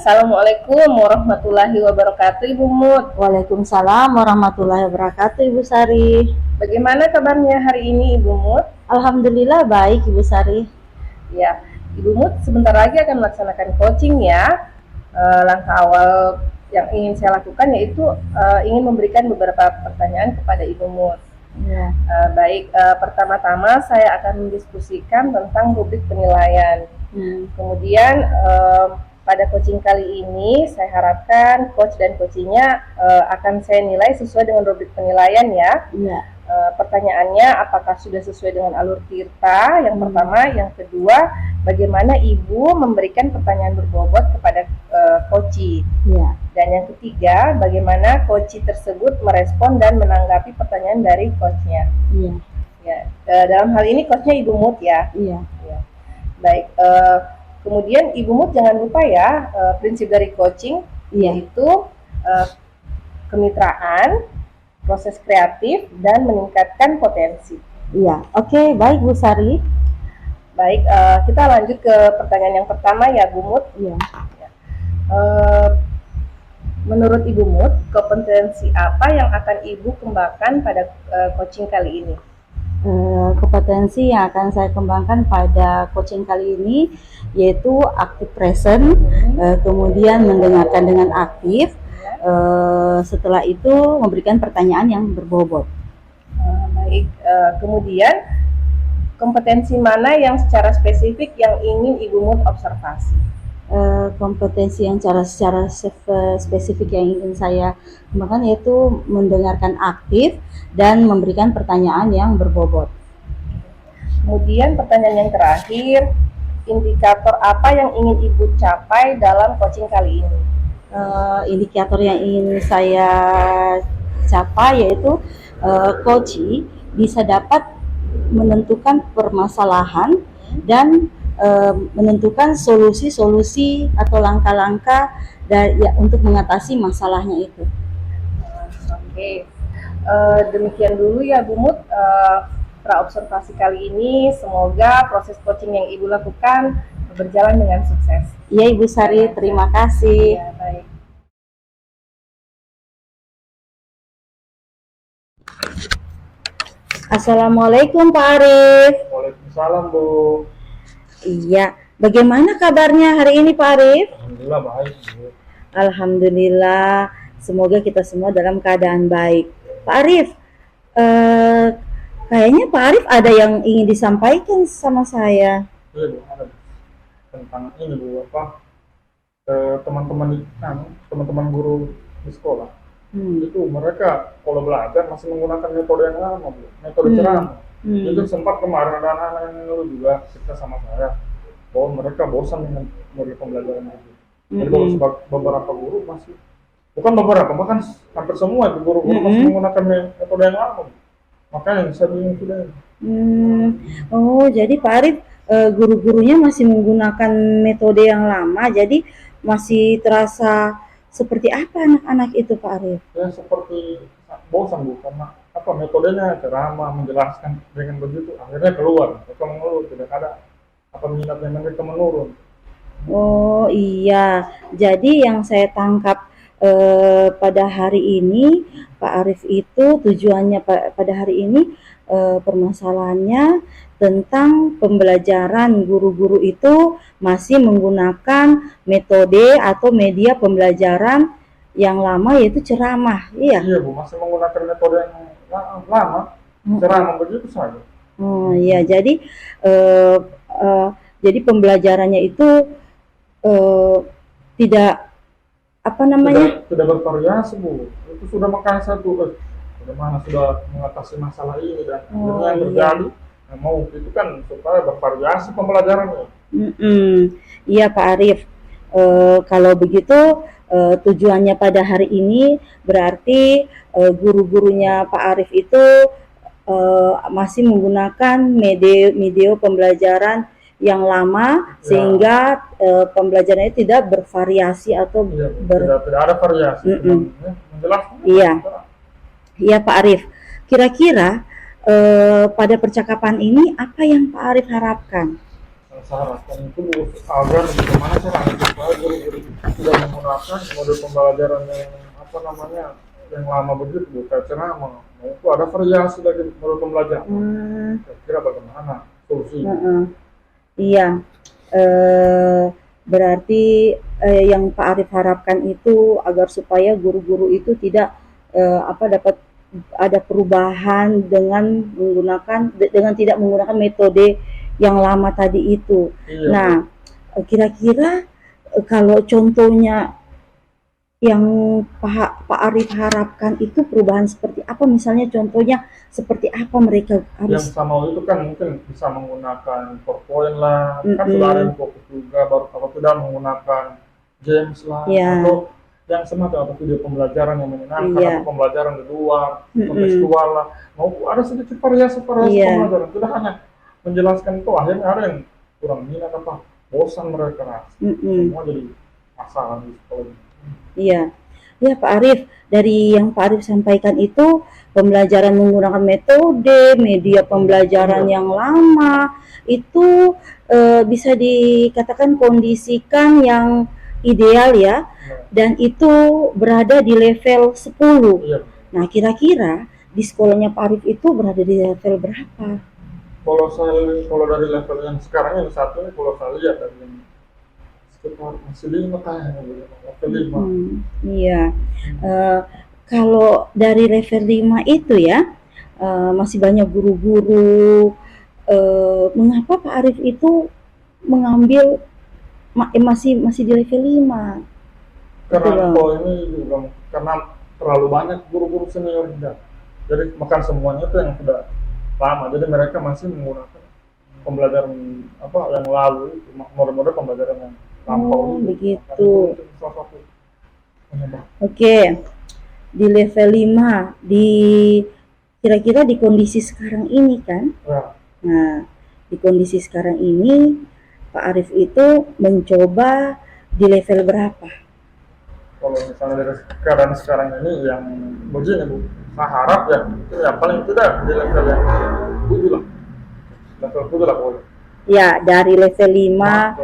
Assalamualaikum warahmatullahi wabarakatuh, Ibu Mut. Waalaikumsalam warahmatullahi wabarakatuh, Ibu Sari. Bagaimana kabarnya hari ini, Ibu Mut? Alhamdulillah baik, Ibu Sari. Ya, Ibu Mut sebentar lagi akan melaksanakan coaching ya. Langkah awal yang ingin saya lakukan yaitu ingin memberikan beberapa pertanyaan kepada Ibu Mut. Ya. Pertama-tama saya akan mendiskusikan tentang rubrik penilaian. Kemudian pada coaching kali ini saya harapkan coach dan coachingnya akan saya nilai sesuai dengan rubrik penilaian ya. Pertanyaannya apakah sudah sesuai dengan alur Tirta yang pertama, yang kedua bagaimana Ibu memberikan pertanyaan berbobot kepada coach. Dan yang ketiga bagaimana coach tersebut merespon dan menanggapi pertanyaan dari coachnya. Dalam hal ini coachnya Ibu Mut ya. Baik, kemudian Ibu Mut jangan lupa ya prinsip dari coaching yaitu kemitraan, proses kreatif, dan meningkatkan potensi. Oke, baik Bu Sari. Baik, kita lanjut ke pertanyaan yang pertama ya Bu Mut. Menurut Ibu Mut, kompetensi apa yang akan Ibu kembangkan pada coaching kali ini? Kompetensi yang akan saya kembangkan pada coaching kali ini yaitu active present, kemudian mendengarkan dengan aktif, setelah itu memberikan pertanyaan yang berbobot. Baik, kemudian kompetensi mana yang secara spesifik yang ingin Ibu Mut observasi? Kompetensi yang secara spesifik yang ingin saya kembangkan yaitu mendengarkan aktif dan memberikan pertanyaan yang berbobot. Kemudian pertanyaan yang terakhir, indikator apa yang ingin Ibu capai dalam coaching kali ini? Indikator yang ingin saya capai yaitu coach bisa dapat menentukan permasalahan dan menentukan solusi-solusi atau langkah-langkah untuk mengatasi masalahnya itu. Oke, demikian dulu ya Bu Mut praobservasi kali ini. Semoga proses coaching yang Ibu lakukan berjalan dengan sukses. Iya Ibu Sari, terima kasih. Ya, baik. Assalamualaikum Pak Arif. Waalaikumsalam Bu. Iya, bagaimana kabarnya hari ini Pak Arif? Alhamdulillah baik Bu. Alhamdulillah, semoga kita semua dalam keadaan baik. Pak Arif, kayaknya Pak Arif ada yang ingin disampaikan sama saya. Iya Bu, ada tentang ini Bu, teman-teman guru di sekolah. Itu mereka kalau belajar masih menggunakan metode yang lama Bu, metode ceramah. Itu sempat kemarin ada anak-anak yang ngeluh juga cerita sama saya bahwa mereka bosan dengan model pembelajaran itu. Jadi beberapa guru masih, bukan beberapa, bahkan hampir semua itu guru-guru masih menggunakan metode yang lama. Makanya saya bingung sudah. Oh, jadi Pak Arif guru-gurunya masih menggunakan metode yang lama, jadi masih terasa seperti apa anak-anak itu Pak Arif? Ya seperti bosan Bu, karena metodenya ceramah menjelaskan dengan begitu akhirnya keluar mereka mengeluh tidak ada minatnya mereka menurun. Oh iya, jadi yang saya tangkap pada hari ini Pak Arif itu tujuannya pada hari ini permasalahannya tentang pembelajaran guru-guru itu masih menggunakan metode atau media pembelajaran yang lama yaitu ceramah. Iya Bu, masih menggunakan metode yang lama, ceramah begitu saja. Oh iya, jadi pembelajarannya itu tidak tidak bervariasi Bu. Itu sudah makanya bagaimana sudah mengatasi masalah ini dan yang terjadi mau itu kan supaya bervariasi pembelajarannya. Iya Pak Arif, kalau begitu tujuannya pada hari ini berarti guru-gurunya Pak Arif itu masih menggunakan media pembelajaran yang lama sehingga pembelajarannya tidak bervariasi atau tidak ada variasi. Menjelaskan. Iya Pak Arif. Kira-kira pada percakapan ini apa yang Pak Arif harapkan? Syaratkan itu agar bagaimana caranya supaya guru-guru tidak menggunakan model pembelajaran yang apa namanya yang lama begitu, bukan ceramah. Nah, itu ada variasi dari model pembelajaran. Kira-kira bagaimana solusinya? Iya, berarti yang Pak Arif harapkan itu agar supaya guru-guru itu tidak dapat ada perubahan dengan tidak menggunakan metode yang lama tadi itu. Iya. Nah, kira-kira kalau contohnya yang Pak Arif harapkan itu perubahan seperti apa? Misalnya contohnya seperti apa mereka harus? Yang sama itu kan mungkin bisa menggunakan PowerPoint lah, kan sudah ada yang fokus juga, baru kalau tidak menggunakan James lah, atau yang semacam atau video pembelajaran yang menyenangkan, atau pembelajaran di luar, kontekstual lah, mau ada sedikit variasi pembelajaran, tidak hanya menjelaskan itu, akhirnya ada yang kurang minat apa, bosan mereka, semua jadi masalah di sekolah. Iya, ya Pak Arif, dari yang Pak Arif sampaikan itu pembelajaran menggunakan metode, media pembelajaran yang lama itu bisa dikatakan kondisikan yang ideal ya, dan itu berada di level 10. Nah, kira-kira di sekolahnya Pak Arif itu berada di level berapa? Kalau dari level yang sekarang yang satu ini, kalau saya lihat dari yang sekitar masih 5 kayaknya, level 5. Iya. Kalau dari level 5 itu ya, masih banyak guru-guru. Mengapa Pak Arif itu mengambil masih di level 5? Karena ini juga karena terlalu banyak guru-guru senior juga. Jadi makan semuanya itu yang sudah lama. Jadi mereka masih menggunakan pembelajaran yang lalu, model-model pembelajaran yang lampau. Begitu. Oke. Di level 5 kira-kira di kondisi sekarang ini kan? Ya. Nah, di kondisi sekarang ini Pak Arif itu mencoba di level berapa? Kalau misalnya dari keadaan sekarang ini yang begini Bu, saya harap ya itu yang paling tidak di level yang 7 lah. Level 7 lah boleh. Ya, dari level 5.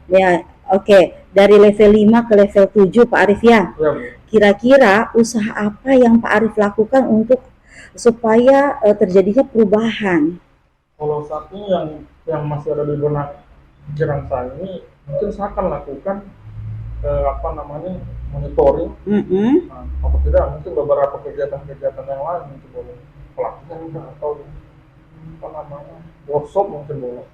Ya, oke. Dari level 5 ke level 7 Pak Arif ya. Ya, Bu. Kira-kira usaha apa yang Pak Arif lakukan untuk supaya terjadinya perubahan? Kalau saat ini yang masih ada di benak pikiran saya ini, mungkin saya akan lakukan monitoring. Nah, atau tidak mungkin beberapa kegiatan-kegiatan yang lain, mungkin boleh pelatihan atau workshop mungkin boleh.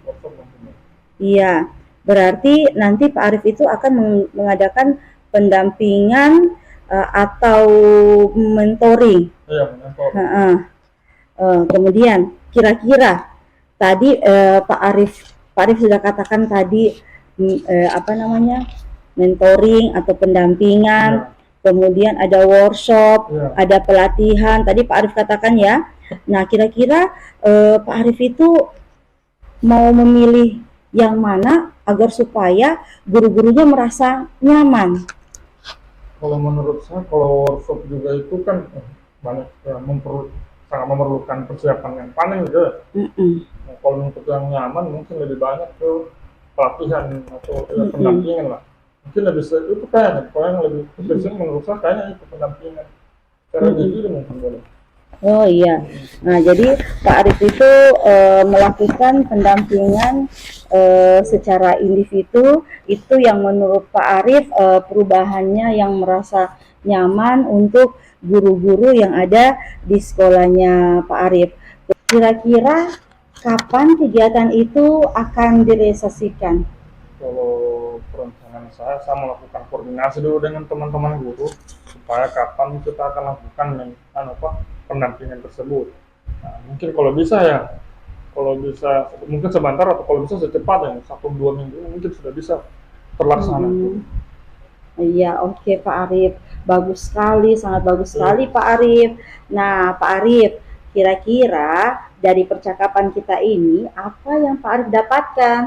Workshop mungkin boleh. Iya, berarti nanti Pak Arif itu akan mengadakan pendampingan atau mentoring. Iya, mentoring. Kemudian kira-kira tadi Pak Arif sudah katakan tadi mentoring atau pendampingan, kemudian ada workshop, ada pelatihan. Tadi Pak Arif katakan ya. Nah, kira-kira Pak Arif itu mau memilih yang mana agar supaya guru-gurunya merasa nyaman? Kalau menurut saya, kalau workshop juga itu kan banyak sangat memerlukan persiapan yang paling juga. Nah, kalau untuk yang nyaman mungkin lebih banyak ke pelatihan atau pendampingan lah. Mungkin lebih itu kayaknya, kalau yang lebih spesifik menurut saya kayaknya itu pendampingan. Cara itu mungkin boleh. Oh iya. Nah, jadi Pak Arif itu melakukan pendampingan secara individu, itu yang menurut Pak Arif perubahannya yang merasa nyaman untuk guru-guru yang ada di sekolahnya Pak Arif. Kira-kira kapan kegiatan itu akan direalisasikan? Kalau perencanaan saya melakukan koordinasi dulu dengan teman-teman guru supaya kapan kita akan lakukan pendampingan tersebut. Nah, mungkin kalau bisa mungkin sebentar, atau kalau bisa secepatnya 1-2 minggu mungkin sudah bisa terlaksana. Iya, oke Pak Arif, bagus sekali, sangat bagus sekali Pak Arif. Nah Pak Arif, kira-kira dari percakapan kita ini apa yang Pak Arif dapatkan?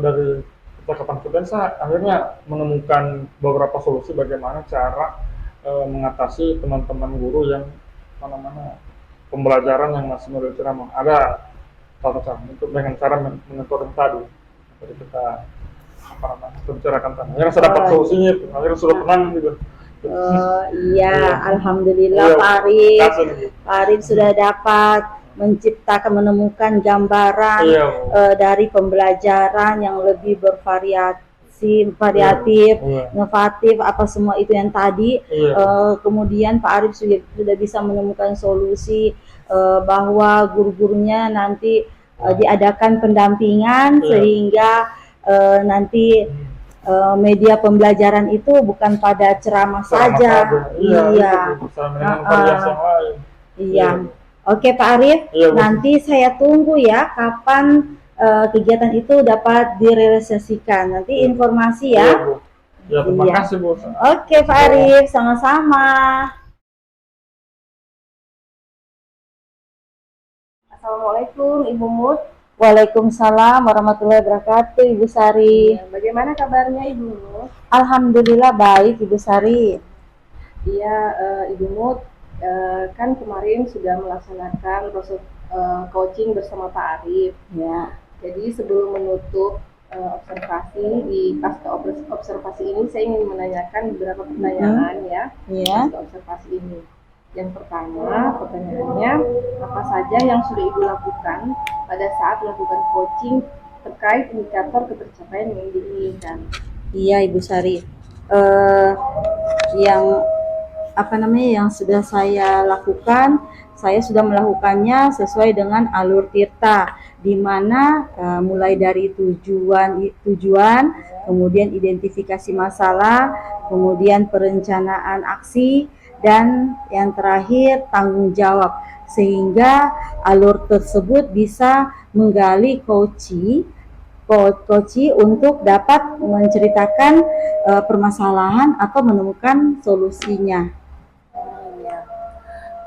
Dari percakapan kita saya akhirnya menemukan beberapa solusi bagaimana cara mengatasi teman-teman guru yang pembelajaran yang masih model ceramah. Ada tata cara untuk dengan cara menentukan tadi. Jadi kita bicarakan tadi. Akhirnya saya dapat solusinya itu. Akhirnya sudah tenang gitu. Iya, alhamdulillah Iya, Pak Arif. kasih nih. Pak Arif sudah dapat menemukan gambaran Iya, dari pembelajaran yang lebih variatif, iya. inovatif, apa semua itu yang tadi. Iya. Kemudian Pak Arif sudah bisa menemukan solusi bahwa guru-gurunya nanti diadakan pendampingan sehingga nanti media pembelajaran itu bukan pada ceramah saja. Iya. Iya. Oke Pak Arif, nanti saya tunggu ya kapan kegiatan itu dapat direalisasikan. Nanti informasi ya. Ya, terima kasih Bu. Oke Pak Arif, sama-sama. Assalamualaikum Ibu Mut. Waalaikumsalam warahmatullahi wabarakatuh Ibu Sari. Bagaimana kabarnya Ibu Mut? Alhamdulillah baik Ibu Sari. Iya Ibu Mut, kan kemarin sudah melaksanakan proses coaching bersama Pak Arif. Ya. Jadi sebelum menutup observasi di pasca observasi ini, saya ingin menanyakan beberapa pertanyaan ya. Pasca observasi ini. Yang pertama, pertanyaannya, apa saja yang sudah Ibu lakukan pada saat melakukan coaching terkait indikator ketercapaian yang diinginkan? Iya Ibu Sari. Yang sudah saya lakukan, saya sudah melakukannya sesuai dengan alur tirta, di mana mulai dari tujuan, kemudian identifikasi masalah, kemudian perencanaan aksi, dan yang terakhir tanggung jawab, sehingga alur tersebut bisa menggali coachee untuk dapat menceritakan permasalahan atau menemukan solusinya.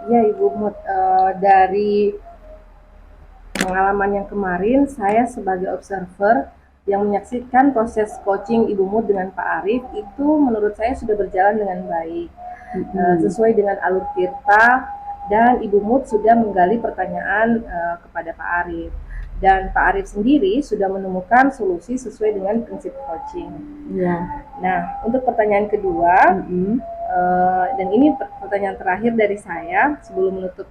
Ya Ibu Mut, dari pengalaman yang kemarin, saya sebagai observer yang menyaksikan proses coaching Ibu Mut dengan Pak Arif itu menurut saya sudah berjalan dengan baik, sesuai dengan alur tirta, dan Ibu Mut sudah menggali pertanyaan kepada Pak Arif, dan Pak Arif sendiri sudah menemukan solusi sesuai dengan prinsip coaching. Nah, untuk pertanyaan kedua, dan ini pertanyaan terakhir dari saya sebelum menutup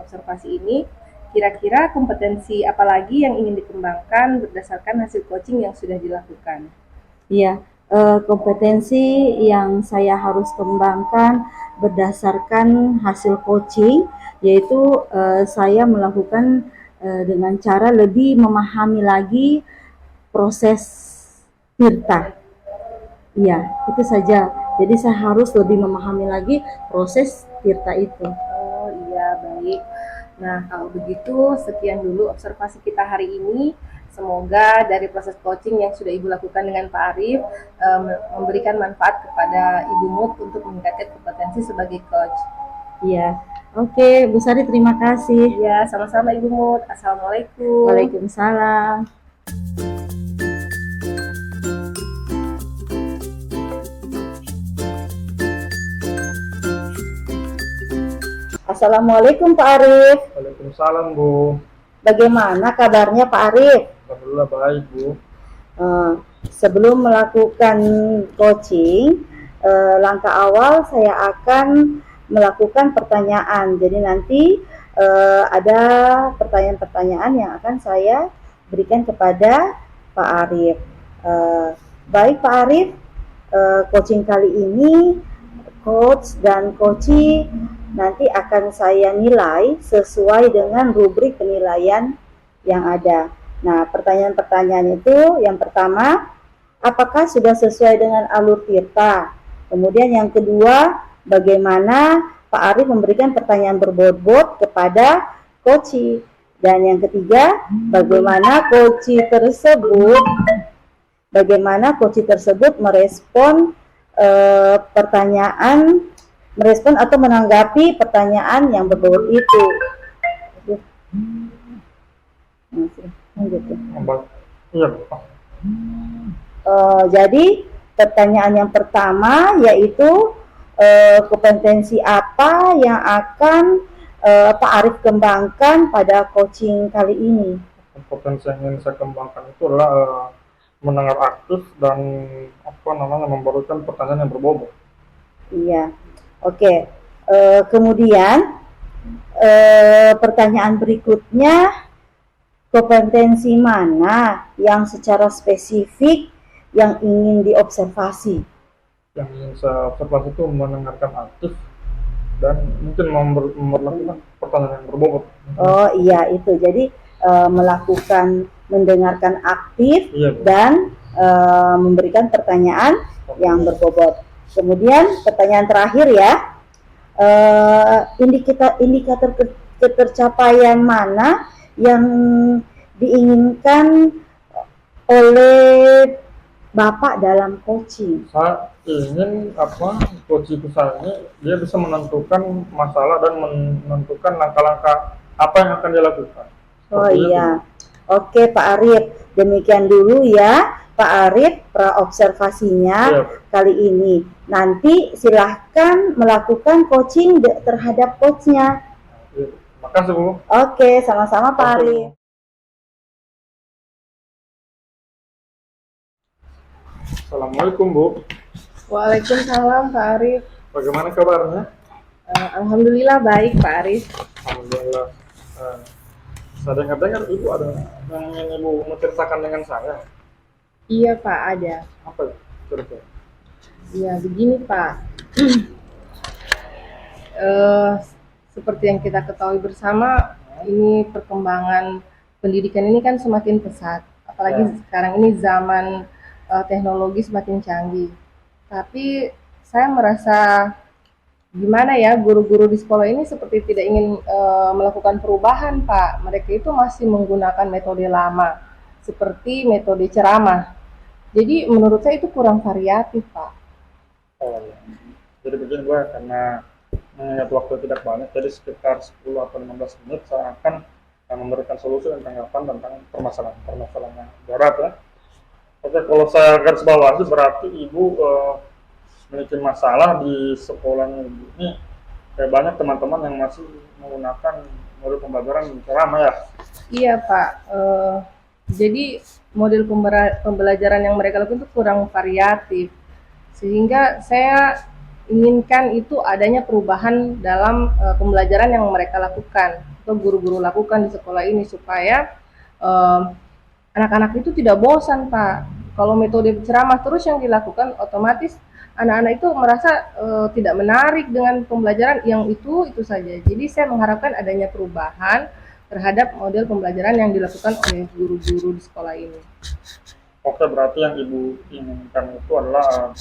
observasi ini, kira-kira kompetensi apa lagi yang ingin dikembangkan berdasarkan hasil coaching yang sudah dilakukan? Iya, kompetensi yang saya harus kembangkan berdasarkan hasil coaching, yaitu saya melakukan dengan cara lebih memahami lagi proses tirta. Iya, itu saja. Jadi saya harus lebih memahami lagi proses tirta itu. Oh iya, baik. Nah, kalau begitu sekian dulu observasi kita hari ini. Semoga dari proses coaching yang sudah Ibu lakukan dengan Pak Arif memberikan manfaat kepada Ibu Mut untuk meningkatkan kompetensi sebagai coach. Iya. Oke, Bu Sari, terima kasih. Iya, sama-sama Ibu Mut. Assalamualaikum. Waalaikumsalam. Assalamualaikum Pak Arif. Waalaikumsalam Bu. Bagaimana kabarnya Pak Arif? Alhamdulillah baik Bu. Sebelum melakukan coaching, langkah awal saya akan melakukan pertanyaan. Jadi nanti ada pertanyaan-pertanyaan yang akan saya berikan kepada Pak Arif. Baik Pak Arif, coaching kali ini coach dan coachee nanti akan saya nilai sesuai dengan rubrik penilaian yang ada. Nah, pertanyaan-pertanyaan itu yang pertama, apakah sudah sesuai dengan alur tirta? Kemudian yang kedua, bagaimana Pak Arif memberikan pertanyaan berbobot kepada coachee? Dan yang ketiga, bagaimana coachee tersebut merespon merespon atau menanggapi pertanyaan yang berbobot itu. Jadi pertanyaan yang pertama yaitu kompetensi apa yang akan Pak Arif kembangkan pada coaching kali ini? Kompetensi yang ingin saya kembangkan itu adalah mendengar aktif dan memberikan pertanyaan yang berbobot. Iya, oke. Kemudian pertanyaan berikutnya, kompetensi mana yang secara spesifik yang ingin diobservasi? Yang ingin saya observasi itu mendengarkan aktif dan mungkin melakukan pertanyaan yang berbobot. Oh iya, itu jadi melakukan mendengarkan aktif, iya, dan memberikan pertanyaan yang berbobot. Kemudian pertanyaan terakhir ya, indikator ketercapaian mana yang diinginkan oleh Bapak dalam coaching? Saya ingin coaching saya ini dia bisa menentukan masalah dan menentukan langkah-langkah apa yang akan dilakukan. Oh iya, oke Pak Arif, demikian dulu ya Pak Arif praobservasinya kali ini. Nanti silahkan melakukan coaching terhadap coachnya. Makasih Bu. Oke, sama-sama Pak Arif. Assalamualaikum Bu. Waalaikumsalam Pak Arif. Bagaimana kabarnya? Alhamdulillah baik Pak Arif. Alhamdulillah. Saya dengar Ibu ada yang ingin Ibu menceritakan dengan saya. Iya Pak, ada. Apa cerita? Ya begini Pak. Seperti yang kita ketahui bersama, ini perkembangan pendidikan ini kan semakin pesat. Apalagi sekarang ini zaman teknologi semakin canggih. Tapi saya merasa gimana ya, guru-guru di sekolah ini seperti tidak ingin melakukan perubahan Pak. Mereka itu masih menggunakan metode lama, seperti metode ceramah. Jadi menurut saya itu kurang variatif Pak. Oh ya. Jadi begini Bu, karena mengingat waktu tidak banyak, jadi sekitar 10 atau 15 menit saya akan memberikan solusi dan tanggapan tentang permasalahan yang berat ya. Oke, kalau saya garis bawahi berarti Ibu memiliki masalah di sekolahnya Ibu ini. Kayak banyak teman-teman yang masih menggunakan model pembelajaran ceramah ya? Iya Pak, jadi model pembelajaran yang mereka lakukan itu kurang variatif. Sehingga saya inginkan itu adanya perubahan dalam pembelajaran yang mereka lakukan atau guru-guru lakukan di sekolah ini supaya anak-anak itu tidak bosan Pak. Kalau metode ceramah terus yang dilakukan, otomatis anak-anak itu merasa tidak menarik dengan pembelajaran yang itu saja. Jadi saya mengharapkan adanya perubahan terhadap model pembelajaran yang dilakukan oleh guru-guru di sekolah ini. Oke, berarti yang Ibu inginkan itu adalah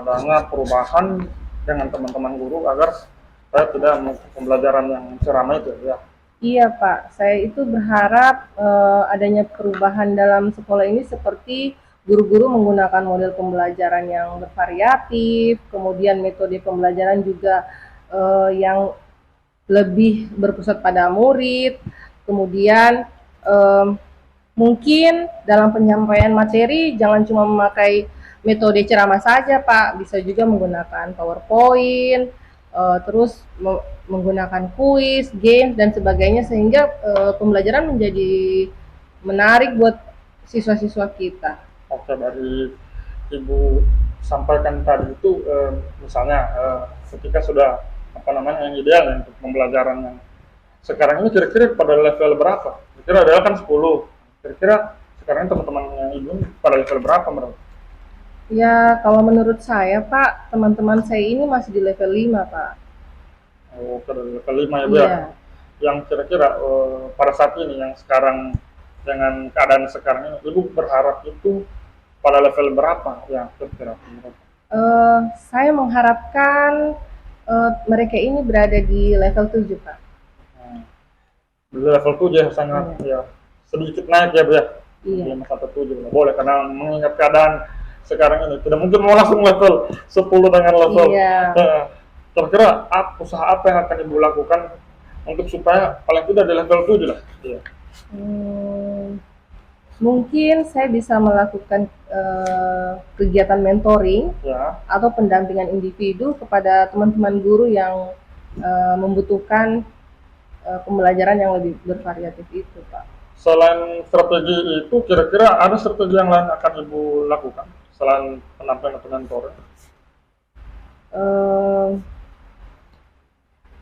adanya perubahan dengan teman-teman guru agar saya tidak melakukan pembelajaran yang ceramah itu ya? Iya Pak, saya itu berharap adanya perubahan dalam sekolah ini seperti guru-guru menggunakan model pembelajaran yang bervariatif, kemudian metode pembelajaran juga yang lebih berpusat pada murid, kemudian mungkin dalam penyampaian materi jangan cuma memakai metode ceramah saja Pak, bisa juga menggunakan PowerPoint, terus menggunakan kuis, game dan sebagainya sehingga pembelajaran menjadi menarik buat siswa-siswa kita. Oke, dari Ibu sampaikan tadi itu misalnya ketika sudah yang ideal untuk pembelajaran yang sekarang ini kira-kira pada level berapa? Kira-kira adalah kan 10. Kira-kira sekarang teman-teman yang Ibu pada level berapa menurut? Ya, kalau menurut saya Pak, teman-teman saya ini masih di level 5 Pak. Oh, pada level 5 ya Bu ya? Yang kira-kira pada saat ini yang sekarang dengan keadaan sekarang ini, Ibu berharap itu pada level berapa ya kira-kira? Saya mengharapkan mereka ini berada di level 7 Pak. Di level 7 ya, sangat ya sedikit naik ya Bu ya? Iya. 5 sampai 7 boleh, karena mengingat keadaan sekarang ini tidak mungkin mau langsung level 10 dengan level. Iya. Kira-kira usaha apa yang akan Ibu lakukan untuk supaya paling tidak di level 7 lah? Iya. Mungkin saya bisa melakukan kegiatan mentoring atau pendampingan individu kepada teman-teman guru yang membutuhkan pembelajaran yang lebih bervariatif itu, Pak. Selain strategi itu, kira-kira ada strategi yang lain akan Ibu lakukan selain pendampingan atau mentoring?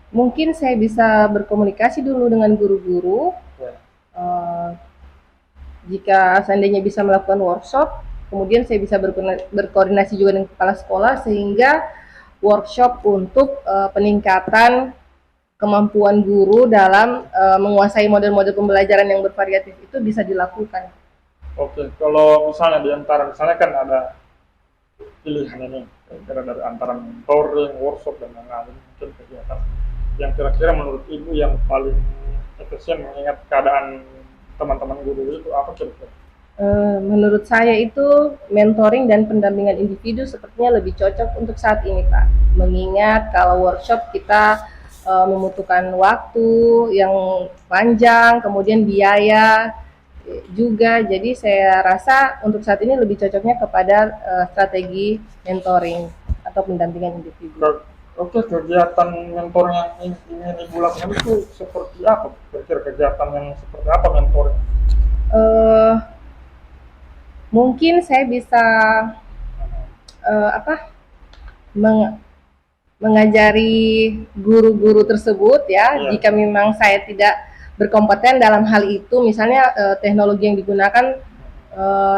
Mungkin saya bisa berkomunikasi dulu dengan guru-guru. Jika seandainya bisa melakukan workshop, kemudian saya bisa berkoordinasi juga dengan kepala sekolah sehingga workshop untuk peningkatan kemampuan guru dalam menguasai model-model pembelajaran yang bervariatif itu bisa dilakukan. Oke, kalau misalnya di antara misalnya kan ada pilihan ini, kira-kira dari antara mentoring, workshop dan lain-lain, mungkin kegiatan yang kira-kira menurut Ibu yang paling efisien mengingat keadaan teman-teman guru itu apa kira-kira? Menurut saya itu mentoring dan pendampingan individu sepertinya lebih cocok untuk saat ini, Pak. Mengingat kalau workshop kita membutuhkan waktu yang panjang, kemudian biaya juga. Jadi saya rasa untuk saat ini lebih cocoknya kepada strategi mentoring atau pendampingan individu. Oke, kegiatan mentor yang ingin Ibu lakukan itu seperti apa? Kira-kira kegiatan yang seperti apa mentoring? Mungkin saya bisa mengajari guru-guru tersebut ya. Jika memang saya tidak berkompeten dalam hal itu, misalnya teknologi yang digunakan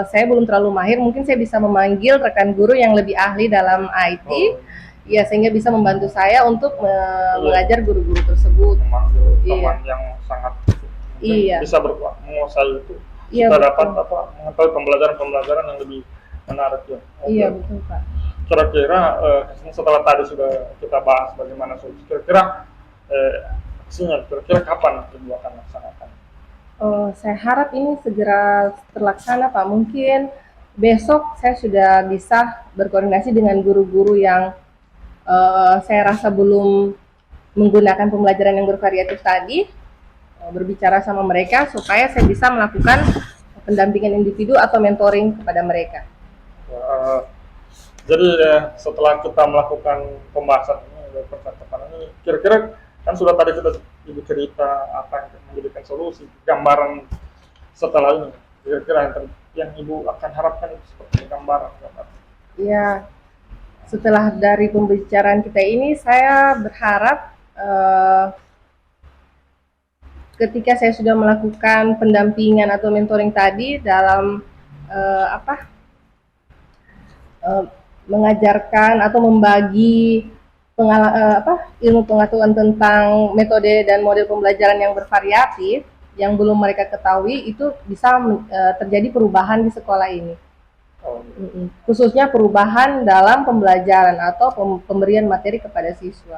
saya belum terlalu mahir, mungkin saya bisa memanggil rekan guru yang lebih ahli dalam IT. Ya, sehingga bisa membantu saya untuk mengajar guru-guru tersebut. Memanggil teman yang sangat bisa menguasai itu. Kita dapat mengetahui pembelajaran yang lebih menarik ya. Iya, betul, Pak. Kira-kira setelah tadi sudah kita bahas bagaimana solusi, kira-kira aksinya kira-kira kapan Ibu akan laksanakan? Saya harap ini segera terlaksana, Pak. Mungkin besok saya sudah bisa berkoordinasi dengan guru-guru yang saya rasa belum menggunakan pembelajaran yang bervariatif tadi, berbicara sama mereka supaya saya bisa melakukan pendampingan individu atau mentoring kepada mereka. Jadi setelah kita melakukan pembahasan ini, percakapan ini, kira-kira kan sudah tadi kita Ibu cerita apa yang menjadikan solusi, gambaran setelah ini, kira-kira yang Ibu akan harapkan seperti gambaran. Ya. Setelah dari pembicaraan kita ini, saya berharap ketika saya sudah melakukan pendampingan atau mentoring tadi dalam mengajarkan atau membagi ilmu pengetahuan tentang metode dan model pembelajaran yang bervariatif yang belum mereka ketahui, itu bisa terjadi perubahan di sekolah ini. Khususnya perubahan dalam pembelajaran atau pemberian materi kepada siswa.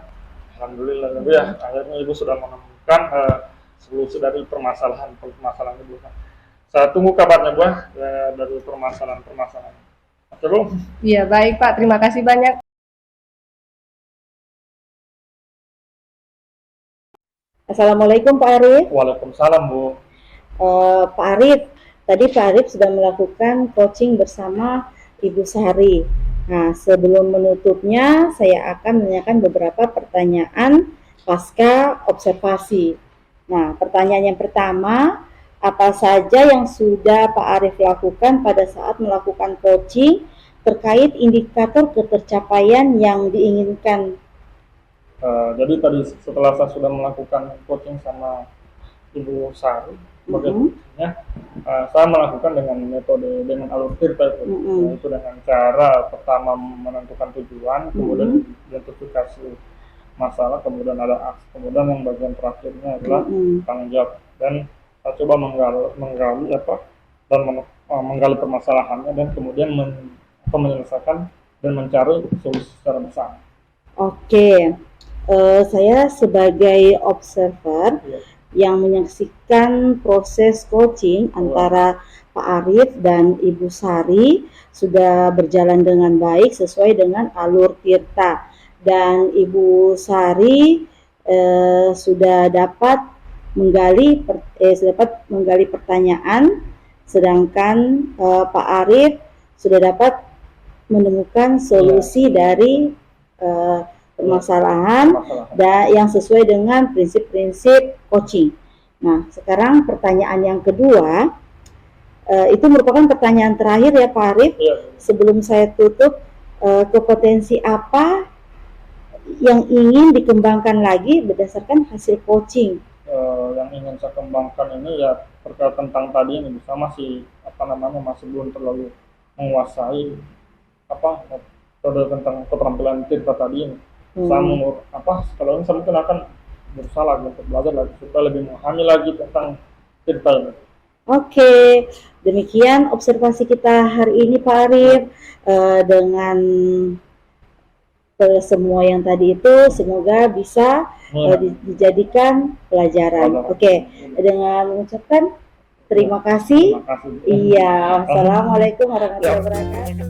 Alhamdulillah ya, akhirnya Ibu sudah menemukan solusi dari permasalahan Ibu. Saya tunggu kabarnya Bu dari permasalahan. Oke Bu? Iya, baik Pak, terima kasih banyak. Assalamualaikum Pak Arif. Waalaikumsalam Bu. Pak Arif, tadi Pak Arif sudah melakukan coaching bersama Ibu Sari. Nah, sebelum menutupnya, saya akan menanyakan beberapa pertanyaan pasca observasi. Nah, pertanyaan yang pertama, apa saja yang sudah Pak Arif lakukan pada saat melakukan coaching terkait indikator ketercapaian yang diinginkan? Jadi tadi setelah saya sudah melakukan coaching sama Ibu Sari, saya melakukan dengan metode dengan alur Tirta itu dengan cara pertama menentukan tujuan, kemudian identifikasi masalah, kemudian ada aksi, kemudian yang bagian terakhirnya adalah tanggung jawab, dan saya coba menggali permasalahannya dan kemudian menyelesaikan dan mencari solusi secara bersama. Oke, saya sebagai observer yang menyaksikan proses coaching antara Pak Arif dan Ibu Sari sudah berjalan dengan baik sesuai dengan alur Tirta, dan Ibu Sari sudah dapat menggali pertanyaan, sedangkan Pak Arif sudah dapat menemukan solusi dari permasalahan dan yang sesuai dengan prinsip-prinsip coaching. Nah, sekarang pertanyaan yang kedua, itu merupakan pertanyaan terakhir ya Pak Arif. Sebelum saya tutup, kompetensi apa yang ingin dikembangkan lagi berdasarkan hasil coaching? Yang ingin saya kembangkan ini ya terkait tentang tadi ini, bisa masih masih belum terlalu menguasai metode tentang keterampilan cerita tadi ini. Saya kalau ini saya mungkin akan berusaha lagi untuk belajar lagi supaya lebih memahami lagi tentang cerita ini. Oke, demikian observasi kita hari ini Pak Arif. Dengan semua yang tadi itu semoga bisa dijadikan pelajaran. Oke, dengan mengucapkan terima kasih. Iya, wassalamualaikum warahmatullahi wabarakatuh.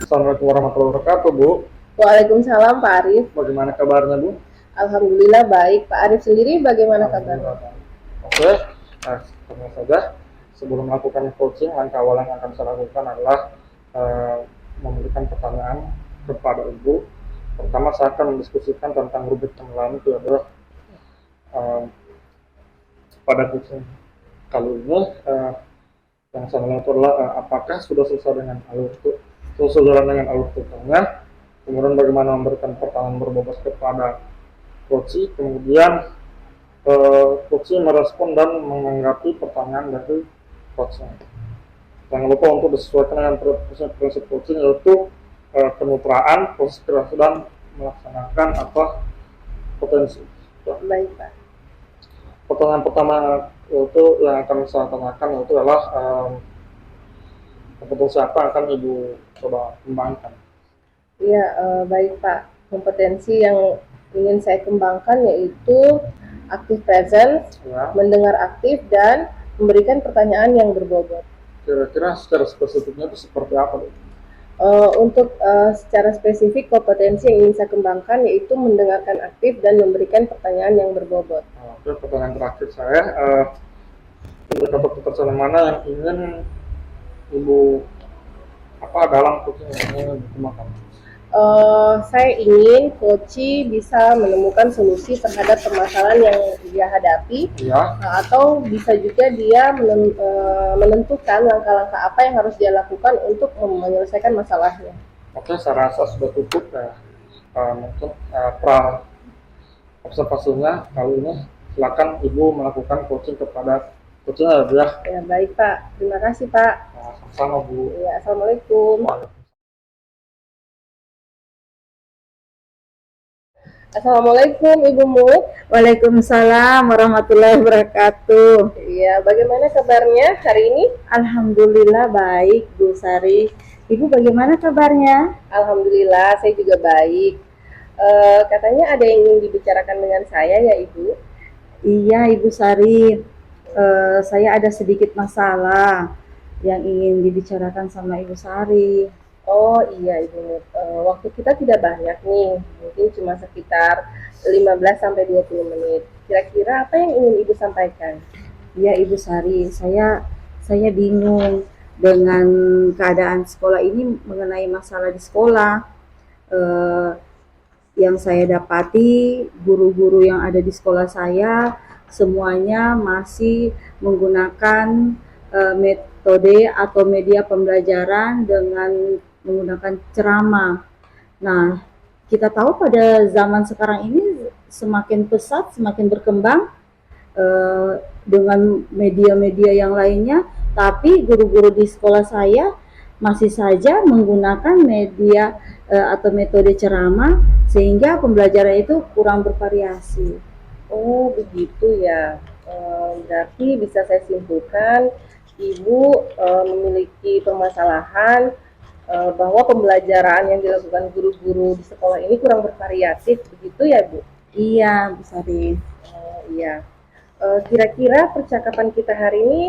Assalamualaikum warahmatullahi wabarakatuh, Bu. Waalaikumsalam Pak Arif. Bagaimana kabarnya, Bu? Alhamdulillah baik. Pak Arif sendiri bagaimana kabarnya? Oke, tentu saja sebelum melakukan coaching, langkah awal yang akan saya lakukan adalah memberikan pertanyaan kepada Ibu. Pertama, saya akan mendiskusikan tentang rubrik penilaian itu adalah pada coaching kali ini yang saya lihat adalah apakah sudah selesai dengan alur tutornya, kemudian bagaimana memberikan pertanyaan berbobot kepada coach, kemudian coach merespon dan menanggapi pertanyaan dari coach. Jangan lupa untuk disesuaikan dengan prinsip coaching, yaitu kenutraan, konspirasi, dan melaksanakan potensi. Baik Pak. Pertanyaan pertama yaitu yang akan saya tanyakan yaitu adalah kompetensi apa yang akan Ibu coba kembangkan? Iya, baik Pak. Kompetensi yang ingin saya kembangkan yaitu active presence, mendengar aktif, dan memberikan pertanyaan yang berbobot. Kira-kira secara spesifiknya itu seperti apa, Bu? Untuk secara spesifik kompetensi yang ingin saya kembangkan yaitu mendengarkan aktif dan memberikan pertanyaan yang berbobot. Oke, pertanyaan terakhir saya, indikator mana yang ingin Ibu dalam coaching ini dikembangkan? Saya ingin coach bisa menemukan solusi terhadap permasalahan yang dia hadapi, atau bisa juga dia menentukan langkah-langkah apa yang harus dia lakukan untuk menyelesaikan masalahnya. Oke, saya rasa sudah cukup ya. Mungkin observasinya kali ini. Silakan Ibu melakukan coaching kepada coachnya ya. Ya baik Pak, terima kasih Pak. Sama-sama Bu. Ya, assalamualaikum. Assalamualaikum Ibu Mut. Waalaikumsalam warahmatullahi wabarakatuh. Iya, bagaimana kabarnya hari ini? Alhamdulillah baik Bu Sari. Ibu bagaimana kabarnya? Alhamdulillah saya juga baik. Katanya ada yang ingin dibicarakan dengan saya ya Ibu? Iya Ibu Sari. Saya ada sedikit masalah yang ingin dibicarakan sama Ibu Sari. Oh iya Ibu Mut, waktu kita tidak banyak nih, mungkin cuma sekitar 15-20 menit. Kira-kira apa yang ingin Ibu sampaikan? Ya Ibu Sari, saya bingung dengan keadaan sekolah ini mengenai masalah di sekolah. Yang saya dapati guru-guru yang ada di sekolah saya semuanya masih menggunakan metode atau media pembelajaran dengan menggunakan ceramah. Nah, kita tahu pada zaman sekarang ini semakin pesat, semakin berkembang dengan media-media yang lainnya, tapi guru-guru di sekolah saya masih saja menggunakan media atau metode ceramah, sehingga pembelajaran itu kurang bervariasi. Oh begitu ya, berarti bisa saya simpulkan Ibu memiliki permasalahan bahwa pembelajaran yang dilakukan guru-guru di sekolah ini kurang bervariatif, begitu ya Bu? Iya, Bu Sari. Iya. Kira-kira percakapan kita hari ini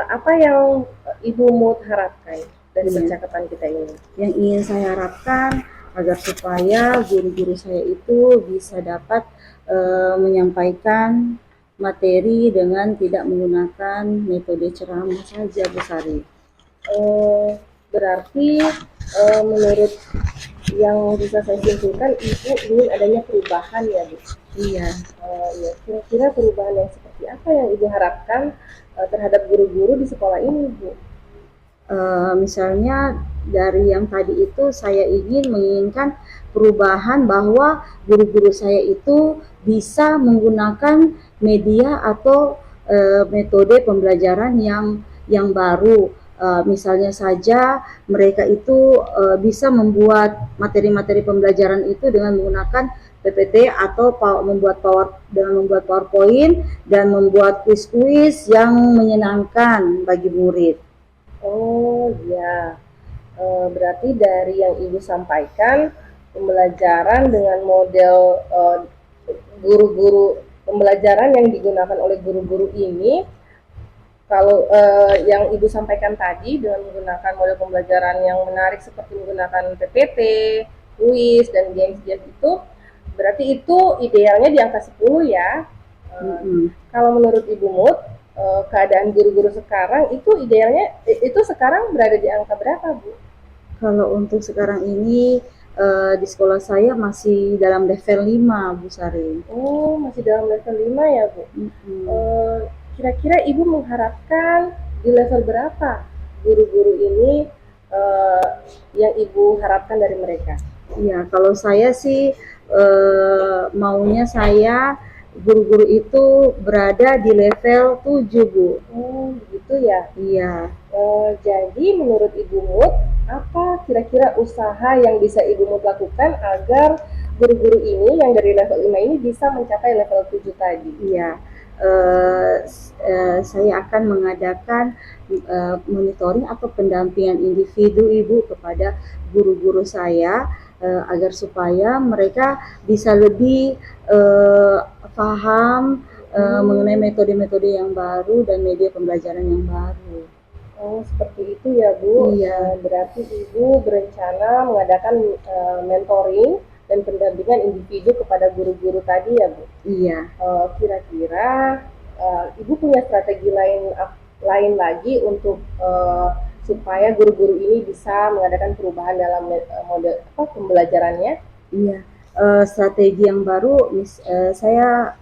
apa yang Ibu mau harapkan dari percakapan kita ini? Yang ingin saya harapkan agar supaya guru-guru saya itu bisa dapat menyampaikan materi dengan tidak menggunakan metode ceramah saja, Bu Sari. Berarti menurut yang bisa saya simpulkan, Ibu ingin adanya perubahan ya, Bu? Iya. Ya, kira-kira perubahan yang seperti apa yang Ibu harapkan terhadap guru-guru di sekolah ini, Bu? Misalnya dari yang tadi itu saya menginginkan perubahan bahwa guru-guru saya itu bisa menggunakan media atau metode pembelajaran yang baru. Misalnya saja mereka itu bisa membuat materi-materi pembelajaran itu dengan menggunakan PPT atau membuat PowerPoint dan membuat kuis-kuis yang menyenangkan bagi murid. Oh ya, berarti dari yang Ibu sampaikan, pembelajaran dengan model guru-guru pembelajaran yang digunakan oleh guru-guru ini, kalau yang Ibu sampaikan tadi dengan menggunakan model pembelajaran yang menarik seperti menggunakan PPT, kuis, dan games-games itu, berarti itu idealnya di angka 10 ya. Kalau menurut Ibu Mut, keadaan guru-guru sekarang itu idealnya itu sekarang berada di angka berapa, Bu? Kalau untuk sekarang ini di sekolah saya masih dalam level 5, Bu Sari. Oh, masih dalam level 5 ya, Bu? Kira-kira Ibu mengharapkan di level berapa guru-guru ini yang Ibu harapkan dari mereka? Ya, kalau saya sih maunya saya guru-guru itu berada di level 7, Bu. Oh, begitu ya? Iya. Jadi menurut Ibu Mut, apa kira-kira usaha yang bisa Ibu Mut lakukan agar guru-guru ini yang dari level 5 ini bisa mencapai level 7 tadi? Iya. Saya akan mengadakan monitoring atau pendampingan individu Ibu kepada guru-guru saya agar supaya mereka bisa lebih paham mengenai metode-metode yang baru dan media pembelajaran yang baru. Oh, seperti itu ya, Bu. Iya. Berarti Ibu berencana mengadakan mentoring dan pendampingan individu kepada guru-guru tadi ya, Bu? Iya. Kira-kira Ibu punya strategi lain lagi untuk supaya guru-guru ini bisa mengadakan perubahan dalam model pembelajarannya? Iya. Strategi yang baru, saya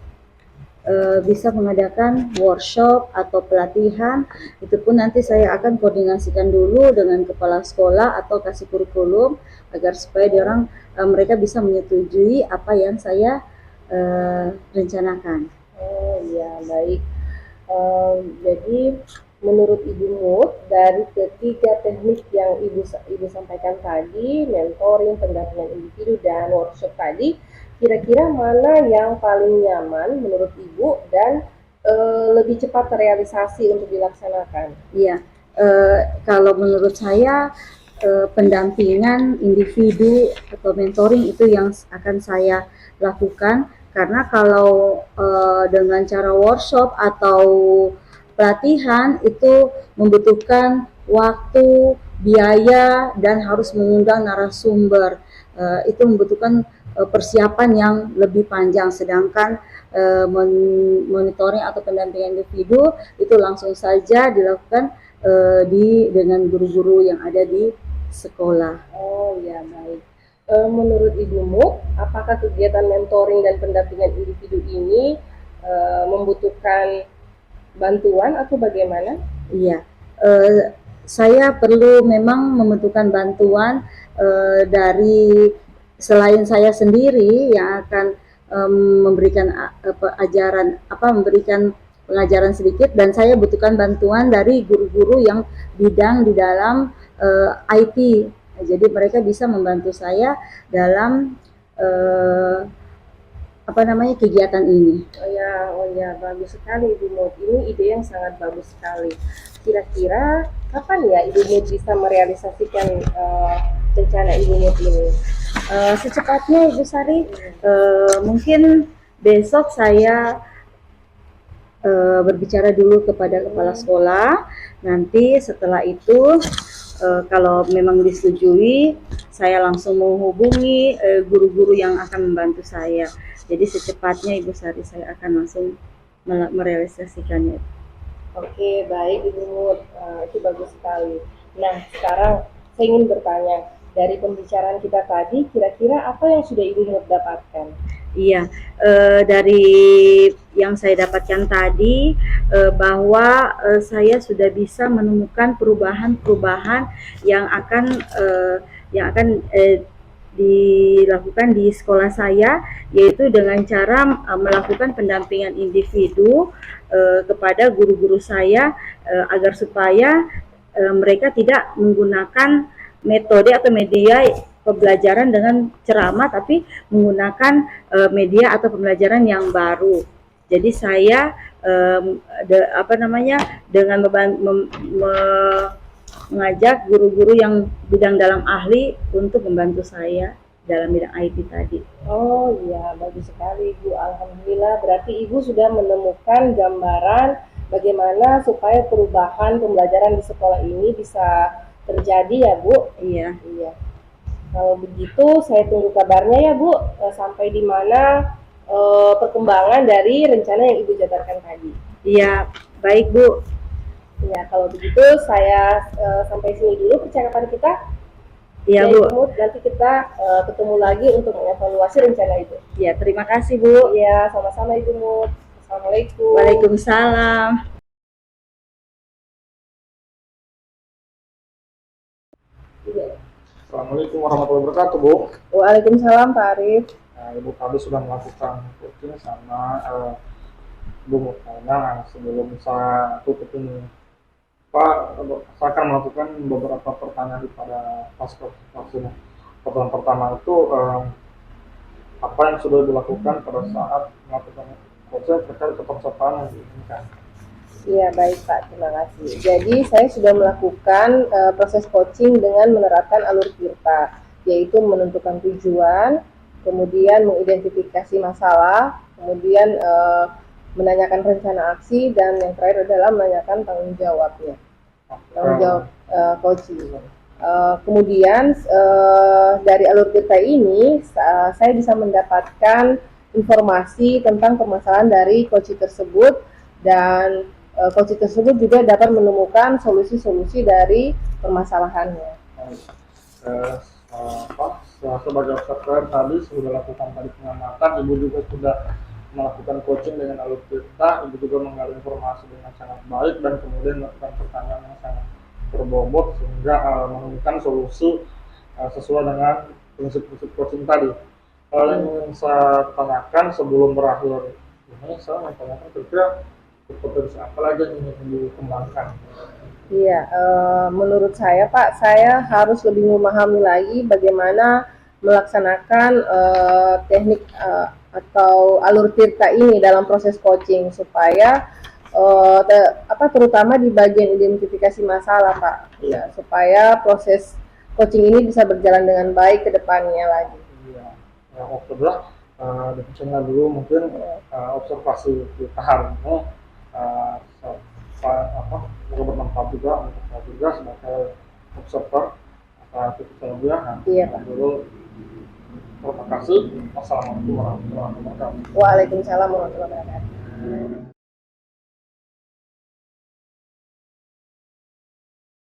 bisa mengadakan workshop atau pelatihan. Itu pun nanti saya akan koordinasikan dulu dengan kepala sekolah atau kasih kurikulum agar supaya mereka bisa menyetujui apa yang saya rencanakan. Oh iya, baik. Jadi menurut Ibu Mut, dari ketiga teknik yang Ibu sampaikan tadi, mentoring, pendampingan individu, dan workshop tadi, kira-kira mana yang paling nyaman menurut Ibu dan lebih cepat terrealisasi untuk dilaksanakan? Iya, kalau menurut saya pendampingan individu atau mentoring itu yang akan saya lakukan, karena kalau dengan cara workshop atau pelatihan itu membutuhkan waktu, biaya, dan harus mengundang narasumber. Itu membutuhkan persiapan yang lebih panjang, sedangkan monitoring atau pendampingan individu itu langsung saja dilakukan dengan guru-guru yang ada di sekolah. Oh ya, baik. Menurut Ibu Mut, apakah kegiatan mentoring dan pendampingan individu ini membutuhkan bantuan atau bagaimana? Iya, saya perlu memang membutuhkan bantuan dari selain saya sendiri yang akan memberikan memberikan pengajaran sedikit, dan saya butuhkan bantuan dari guru-guru yang bidang di dalam IT. Jadi mereka bisa membantu saya dalam kegiatan ini. Oh ya, bagus sekali Ibu Mut. Ini ide yang sangat bagus sekali. Kira-kira kapan ya Ibu Mut bisa merealisasikan rencana Ibu Mut ini? Secepatnya Ibu Sari. Mungkin besok saya berbicara dulu kepada kepala sekolah. Nanti setelah itu kalau memang disetujui, saya langsung menghubungi guru-guru yang akan membantu saya. Jadi secepatnya Ibu Sari saya akan langsung merealisasikannya. Oke, baik Ibu Mut, itu bagus sekali. Nah, sekarang saya ingin bertanya, dari pembicaraan kita tadi, kira-kira apa yang sudah Ibu Mut dapatkan? Iya, dari yang saya dapatkan tadi, bahwa saya sudah bisa menemukan perubahan-perubahan yang akan dilakukan di sekolah saya, yaitu dengan cara melakukan pendampingan individu kepada guru-guru saya, agar supaya mereka tidak menggunakan metode atau media pembelajaran dengan ceramah, tapi menggunakan media atau pembelajaran yang baru. Jadi saya dengan mengajak guru-guru yang bidang dalam ahli untuk membantu saya dalam bidang IT tadi. Oh iya, bagus sekali Ibu. Alhamdulillah, berarti Ibu sudah menemukan gambaran bagaimana supaya perubahan pembelajaran di sekolah ini bisa terjadi ya Bu? Iya. Iya. Kalau begitu saya tunggu kabarnya ya Bu, sampai di mana perkembangan dari rencana yang Ibu jabarkan tadi. Iya, baik Bu. Ya, kalau begitu saya sampai sini dulu percakapan kita. Iya Bu. Ibu, nanti kita ketemu lagi untuk mengevaluasi rencana itu. Ya, terima kasih Bu. Iya, sama-sama Ibu Mut. Assalamualaikum. Waalaikumsalam. Assalamualaikum warahmatullahi wabarakatuh, Bu. Waalaikumsalam, Pak Arif. Nah, Ibu tadi sudah melakukan coaching sama Bu Mutana. Sebelum saya tutup ini, Pak, saya akan melakukan beberapa pertanyaan pada pasca vaksin. Pertanyaan pertama itu, apa yang sudah dilakukan pada saat melakukan coaching terkait kepesertaan yang diinginkan? Iya, baik Pak, terima kasih. Jadi saya sudah melakukan proses coaching dengan menerapkan alur Tirta, yaitu menentukan tujuan, kemudian mengidentifikasi masalah, kemudian menanyakan rencana aksi, dan yang terakhir adalah menanyakan tanggung jawabnya, tanggung jawab coaching. Kemudian dari alur Tirta ini saya bisa mendapatkan informasi tentang permasalahan dari coaching tersebut, dan coaching tersebut juga dapat menemukan solusi-solusi dari permasalahannya. Sebagai observer tadi sudah lakukan tadi pengamatan, Ibu juga sudah melakukan coaching dengan alur Tirta, Ibu juga menggali informasi dengan sangat baik dan kemudian melakukan pertanyaan yang sangat berbobot sehingga menemukan solusi sesuai dengan prinsip-prinsip coaching tadi. Yang ingin saya tanyakan sebelum berakhir ini, saya mau tanyakan kira-kira potensi apa lagi yang ingin dikembangkan? Iya, menurut saya Pak, saya harus lebih memahami lagi bagaimana melaksanakan teknik atau alur Tirta ini dalam proses coaching supaya terutama di bagian identifikasi masalah Pak, ya, supaya proses coaching ini bisa berjalan dengan baik ke depannya lagi. Iya, Oktober dipercaya dulu mungkin observasi di tahap ini semoga bermanfaat juga untuk saya juga sebagai observer kita Iya Pak. dulu. Terima kasih. Wassalamualaikum warahmatullahi wabarakatuh. Waalaikumsalam warahmatullahi wabarakatuh.